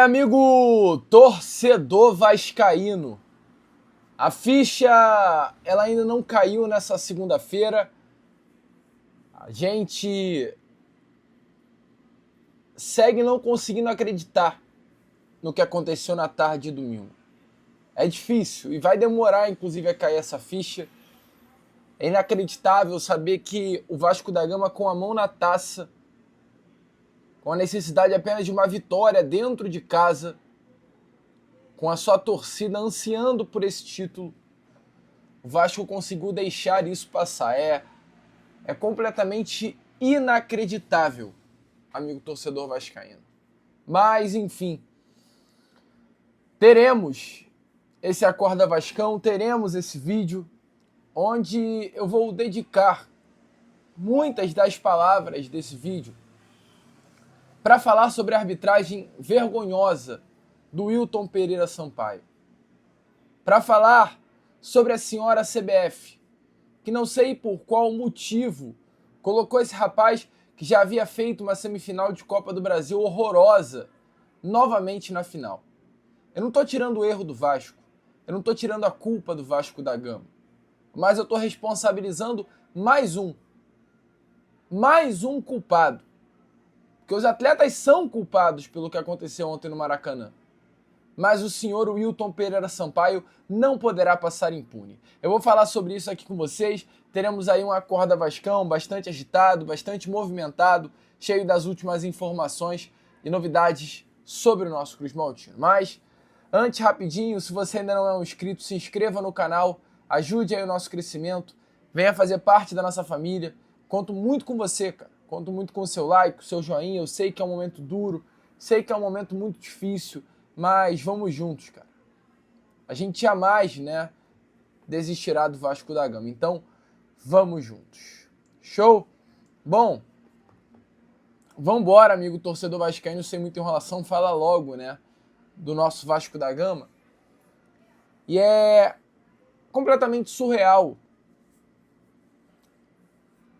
amigo torcedor vascaíno, a ficha ela ainda não caiu nessa segunda-feira. A gente segue não conseguindo acreditar no que aconteceu na tarde de domingo. É difícil e vai demorar, inclusive, a cair essa ficha. É inacreditável saber que o Vasco da Gama, com a mão na taça, com a necessidade apenas de uma vitória dentro de casa, com a sua torcida ansiando por esse título, o Vasco conseguiu deixar isso passar. É completamente inacreditável, amigo torcedor vascaíno. Mas, enfim, teremos esse Acorda Vascão, teremos esse vídeo onde eu vou dedicar muitas das palavras desse vídeo para falar sobre a arbitragem vergonhosa do Wilton Pereira Sampaio. Para falar sobre a senhora CBF, que não sei por qual motivo colocou esse rapaz que já havia feito uma semifinal de Copa do Brasil horrorosa novamente na final. Eu não estou tirando o erro do Vasco, eu não estou tirando a culpa do Vasco da Gama, mas eu estou responsabilizando mais um culpado. Porque os atletas são culpados pelo que aconteceu ontem no Maracanã. Mas o senhor Wilton Pereira Sampaio não poderá passar impune. Eu vou falar sobre isso aqui com vocês. Teremos aí um Acorda Vascão bastante agitado, bastante movimentado, cheio das últimas informações e novidades sobre o nosso Cruz Maltino. Mas, antes, rapidinho, se você ainda não é um inscrito, se inscreva no canal, ajude aí o nosso crescimento, venha fazer parte da nossa família. Conto muito com você, cara. Conto muito com o seu like, o seu joinha. Eu sei que é um momento duro, sei que é um momento muito difícil, mas vamos juntos, cara. A gente jamais, desistirá do Vasco da Gama. Então, vamos juntos. Show? Bom, vambora, amigo torcedor vascaíno, sem muita enrolação, fala logo, do nosso Vasco da Gama. E é completamente surreal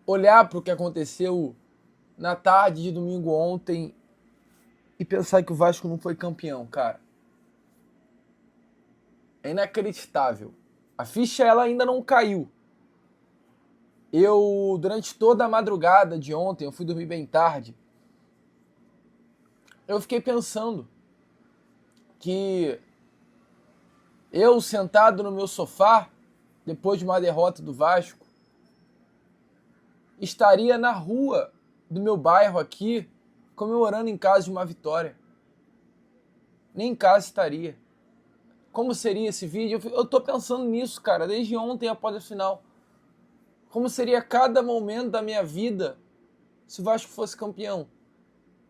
olhar para o que aconteceu na tarde de domingo ontem e pensar que o Vasco não foi campeão, cara. É inacreditável. A ficha ela ainda não caiu. Eu, durante toda a madrugada de ontem, eu fui dormir bem tarde, eu fiquei pensando que eu, sentado no meu sofá, depois de uma derrota do Vasco, estaria na rua do meu bairro aqui, comemorando em casa de uma vitória. Nem em casa estaria. Como seria esse vídeo? Eu tô pensando nisso, cara, desde ontem após a final. Como seria cada momento da minha vida se o Vasco fosse campeão?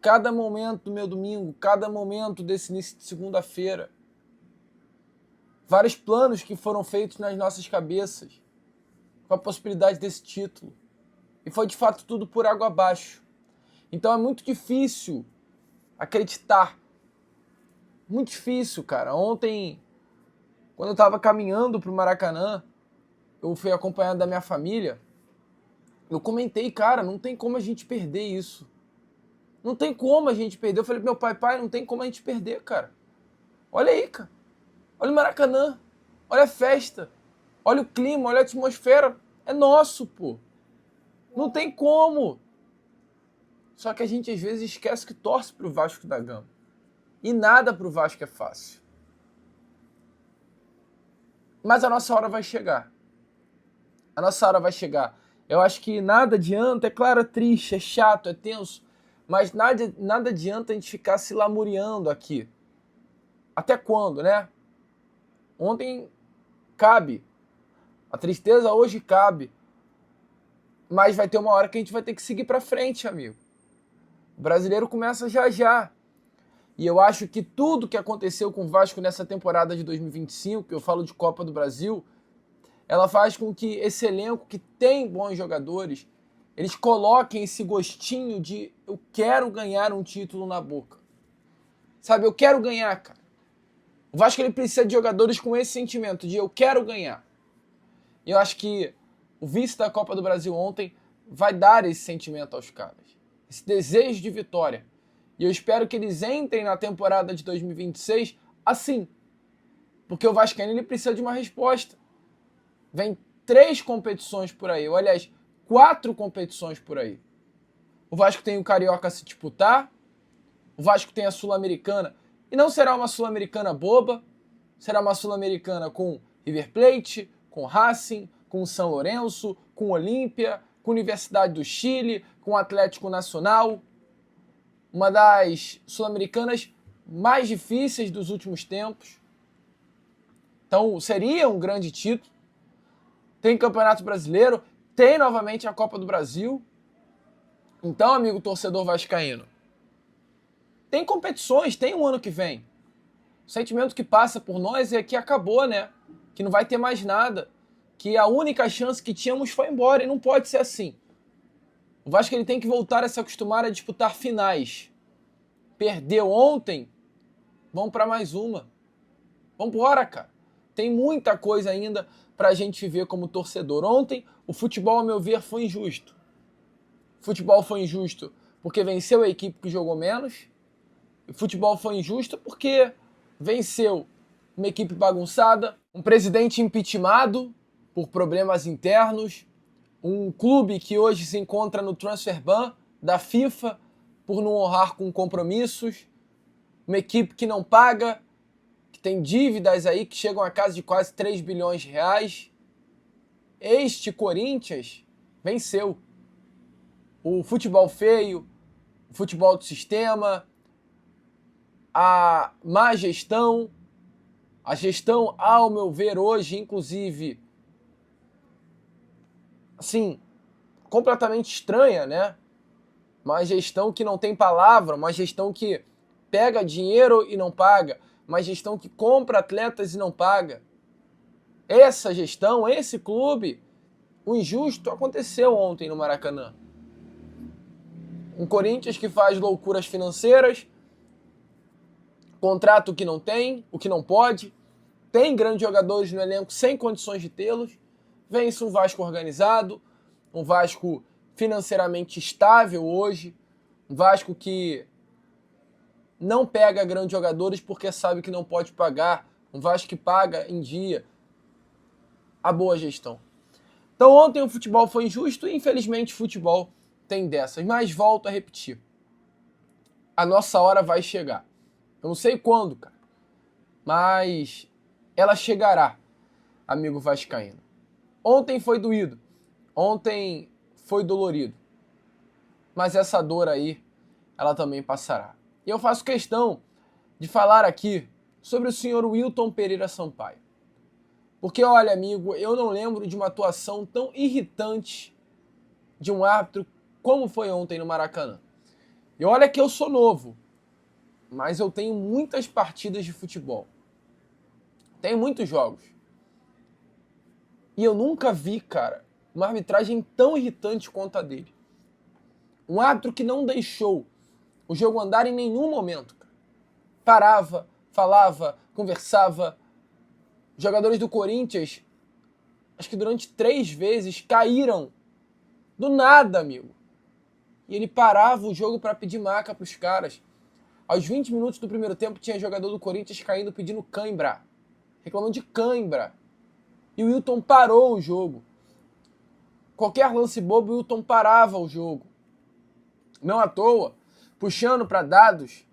Cada momento do meu domingo, cada momento desse início de segunda-feira. Vários planos que foram feitos nas nossas cabeças com a possibilidade desse título. E foi de fato tudo por água abaixo. Então é muito difícil acreditar. Muito difícil, cara. Ontem, quando eu estava caminhando para o Maracanã, eu fui acompanhado da minha família, eu comentei, cara, não tem como a gente perder isso. Não tem como a gente perder. Eu falei pro meu pai, não tem como a gente perder, cara. Olha aí, cara. Olha o Maracanã. Olha a festa. Olha o clima, olha a atmosfera. É nosso, pô. Não tem como. Só que a gente às vezes esquece que torce pro Vasco da Gama. E nada pro Vasco é fácil. Mas a nossa hora vai chegar. A nossa hora vai chegar. Eu acho que nada adianta, é claro, é triste, é chato, é tenso, mas nada adianta a gente ficar se lamuriando aqui. Até quando, né? Ontem cabe. A tristeza hoje cabe. Mas vai ter uma hora que a gente vai ter que seguir pra frente, amigo. O brasileiro começa já já. E eu acho que tudo que aconteceu com o Vasco nessa temporada de 2025, que eu falo de Copa do Brasil, ela faz com que esse elenco que tem bons jogadores, eles coloquem esse gostinho de eu quero ganhar um título na boca. Sabe, eu quero ganhar, cara. O Vasco ele precisa de jogadores com esse sentimento de eu quero ganhar. E eu acho que o vice da Copa do Brasil ontem vai dar esse sentimento aos caras. Esse desejo de vitória. E eu espero que eles entrem na temporada de 2026 assim. Porque o Vascaíno ele precisa de uma resposta. Vem 3 competições por aí. Ou, aliás, 4 competições por aí. O Vasco tem o Carioca a se disputar. O Vasco tem a Sul-Americana. E não será uma Sul-Americana boba. Será uma Sul-Americana com River Plate, com Racing, com São Lourenço, com Olímpia, com Universidade do Chile, com Atlético Nacional. Uma das Sul-Americanas mais difíceis dos últimos tempos. Então seria um grande título. Tem Campeonato Brasileiro, tem novamente a Copa do Brasil. Então, amigo torcedor vascaíno, tem competições, tem um ano que vem. O sentimento que passa por nós é que acabou, né? Que não vai ter mais nada. Que a única chance que tínhamos foi embora e não pode ser assim. O Vasco ele tem que voltar a se acostumar a disputar finais. Perdeu ontem, vamos para mais uma. Vambora, cara. Tem muita coisa ainda pra gente viver como torcedor. Ontem, o futebol, a meu ver, foi injusto. O futebol foi injusto porque venceu a equipe que jogou menos. O futebol foi injusto porque venceu uma equipe bagunçada, um presidente impeachmentado por problemas internos, um clube que hoje se encontra no transfer ban da FIFA por não honrar com compromissos, uma equipe que não paga, que tem dívidas aí que chegam a casa de quase 3 bilhões de reais. Este Corinthians venceu. O futebol feio, o futebol do sistema, a má gestão, a gestão, ao meu ver, hoje, inclusive, assim, completamente estranha, né? Uma gestão que não tem palavra, uma gestão que pega dinheiro e não paga, uma gestão que compra atletas e não paga. Essa gestão, esse clube, o injusto aconteceu ontem no Maracanã. Um Corinthians que faz loucuras financeiras, contrato que não tem, o que não pode, tem grandes jogadores no elenco sem condições de tê-los, vence um Vasco organizado, um Vasco financeiramente estável hoje, um Vasco que não pega grandes jogadores porque sabe que não pode pagar, um Vasco que paga em dia. A boa gestão. Então ontem o futebol foi injusto e infelizmente o futebol tem dessas, mas volto a repetir. A nossa hora vai chegar. Eu não sei quando, cara, mas ela chegará, amigo vascaíno. Ontem foi doído, ontem foi dolorido, mas essa dor aí, ela também passará. E eu faço questão de falar aqui sobre o senhor Wilton Pereira Sampaio. Porque, olha, amigo, eu não lembro de uma atuação tão irritante de um árbitro como foi ontem no Maracanã. E olha que eu sou novo, mas eu tenho muitas partidas de futebol. Tenho muitos jogos. E eu nunca vi, cara, uma arbitragem tão irritante quanto a dele. Um árbitro que não deixou o jogo andar em nenhum momento. Cara. Parava, falava, conversava. Os jogadores do Corinthians, acho que durante 3 vezes, caíram. Do nada, amigo. E ele parava o jogo para pedir maca para os caras. Aos 20 minutos do primeiro tempo, tinha jogador do Corinthians caindo pedindo cãibra. Reclamando de cãibra. E o Wilton parou o jogo. Qualquer lance bobo, o Wilton parava o jogo. Não à toa, puxando para dados,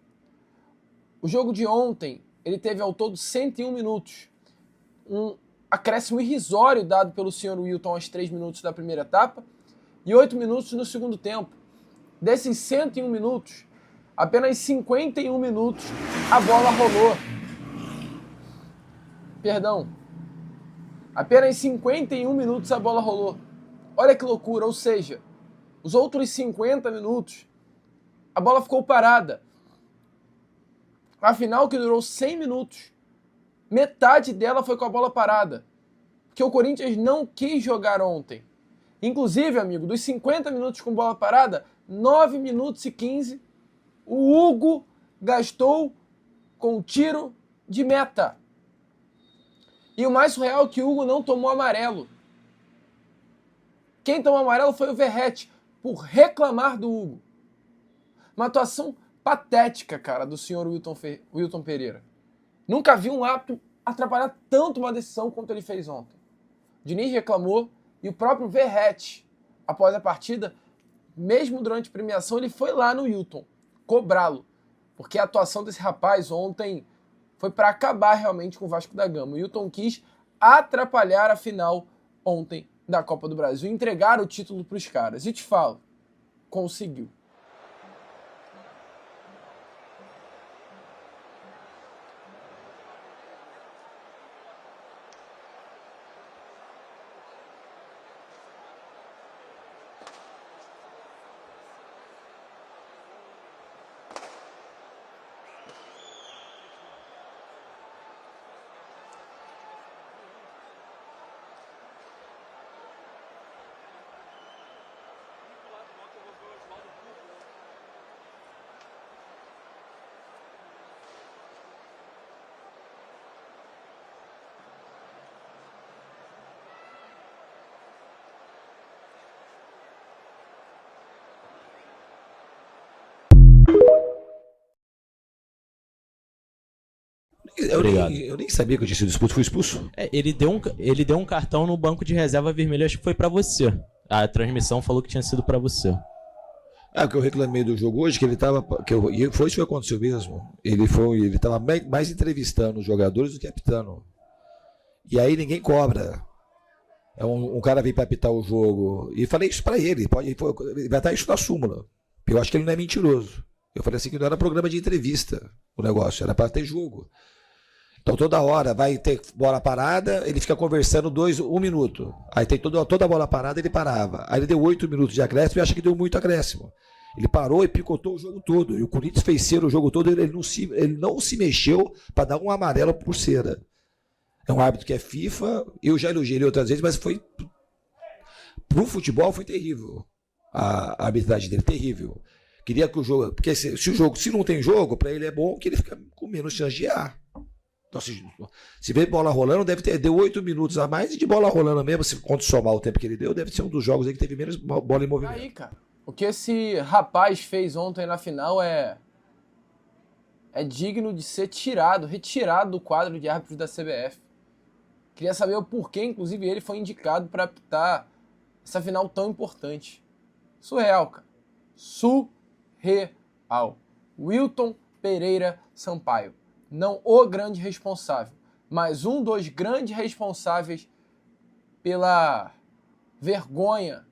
o jogo de ontem, ele teve ao todo 101 minutos. Um acréscimo irrisório dado pelo senhor Wilton aos 3 minutos da primeira etapa e 8 minutos no segundo tempo. Desses 101 minutos, apenas 51 minutos a bola rolou. Perdão. Apenas 51 minutos a bola rolou. Olha que loucura, ou seja, os outros 50 minutos a bola ficou parada. A final que durou 100 minutos, metade dela foi com a bola parada. Porque o Corinthians não quis jogar ontem. Inclusive, amigo, dos 50 minutos com bola parada, 9 minutos e 15, o Hugo gastou com tiro de meta. E o mais surreal é que o Hugo não tomou amarelo. Quem tomou amarelo foi o Verratti, por reclamar do Hugo. Uma atuação patética, cara, do senhor Wilton Pereira. Nunca vi um árbitro atrapalhar tanto uma decisão quanto ele fez ontem. O Diniz reclamou e o próprio Verratti, após a partida, mesmo durante a premiação, ele foi lá no Wilton cobrá-lo, porque a atuação desse rapaz ontem foi para acabar realmente com o Vasco da Gama. O Wilton quis atrapalhar a final ontem da Copa do Brasil, entregar o título para os caras. E te falo, conseguiu. Eu nem sabia que eu tinha sido expulso. Fui expulso? Ele deu um cartão no banco de reserva vermelho, acho que foi pra você. A transmissão falou que tinha sido pra você. Que eu reclamei do jogo hoje, que ele tava. Foi isso que aconteceu mesmo. Ele tava mais entrevistando os jogadores do que apitando. E aí ninguém cobra. Um cara veio pra apitar o jogo. E falei isso pra ele. Vai estar isso na súmula. Eu acho que ele não é mentiroso. Eu falei assim que não era programa de entrevista o negócio, era pra ter jogo. Então toda hora vai ter bola parada, ele fica conversando 1 minuto. Aí tem toda a bola parada, ele parava. Aí ele deu 8 minutos de acréscimo e acha que deu muito acréscimo. Ele parou e picotou o jogo todo. E o Corinthians fez cera o jogo todo, ele não se mexeu para dar um amarelo por cera. É um árbitro que é FIFA, eu já elogiei ele outras vezes, mas foi pro futebol foi terrível. A arbitragem dele, terrível. Queria que o jogo, porque se não tem jogo, para ele é bom que ele fica com menos chance de errar. Então, se vê bola rolando, deu 8 minutos a mais, e de bola rolando mesmo, se quando somar o tempo que ele deu, deve ser um dos jogos aí que teve menos bola em movimento. Aí, cara, o que esse rapaz fez ontem na final é digno de ser retirado do quadro de árbitros da CBF. Queria saber o porquê, inclusive, ele foi indicado para apitar essa final tão importante. Surreal, cara. Surreal. Wilton Pereira Sampaio. Não o grande responsável, mas um dos grandes responsáveis pela vergonha,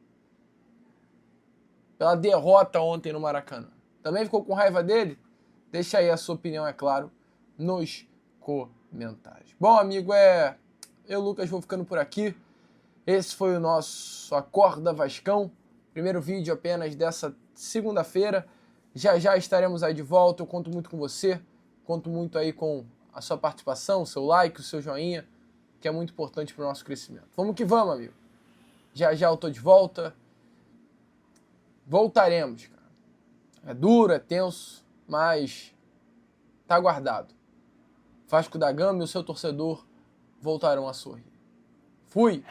pela derrota ontem no Maracanã. Também ficou com raiva dele? Deixa aí a sua opinião, é claro, nos comentários. Bom, amigo, eu, Lucas, vou ficando por aqui. Esse foi o nosso Acorda Vascão. Primeiro vídeo apenas dessa segunda-feira. Já estaremos aí de volta. Eu conto muito com você. Conto muito aí com a sua participação, o seu like, o seu joinha, que é muito importante para o nosso crescimento. Vamos que vamos, amigo. Já eu tô de volta. Voltaremos, cara. É duro, é tenso, mas tá guardado. Vasco da Gama e o seu torcedor voltarão a sorrir. Fui!